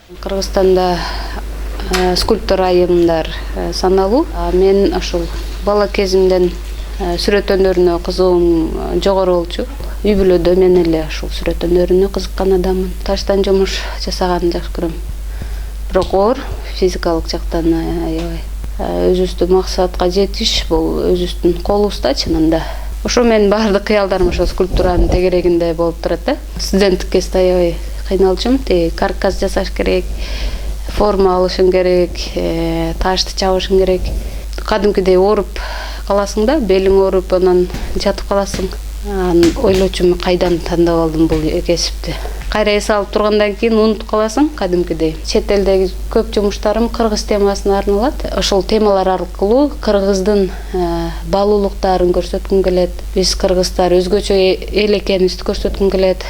Кыргызстанда скульптор айымдар саналуу. Мен ошол бала кезимден сүрөт өнөрүнө кызыгуум жогору болчу. Үй бүлөдө мен эле ушул сүрөт өнөрүнө кызыккан адаммын. Таштан жумуш жасаганды жакшы көрөм. Бирок оор физикалык жактан аябай. Өзүбүздүн максатка жетиш бул өзүбүздүн колубузда чынында. Ошо менин баардык кыялдарым ошо скульптуранын тегерегинде болуп турат да. Студенттик кезде аябай кыйналчумун. Каркас жасаш керек, форма алышың керек, ташты чабышың керек. Кадимкидей ооруп каласың да, белиң ооруп, анан жатып каласың. Ойлочумун, кайдан тандап алдым бул кесипти. Кайра эс алып тургандан кийин унутуп каласың кадимкидей. Чет элдеги көп жумуштарым кыргыз темасына арналат. Ошол темалар аркылуу кыргыздын баалуулуктарын көрсөткүм келет. Биз кыргыздар өзгөчө эл экенибизди көрсөткүм келет.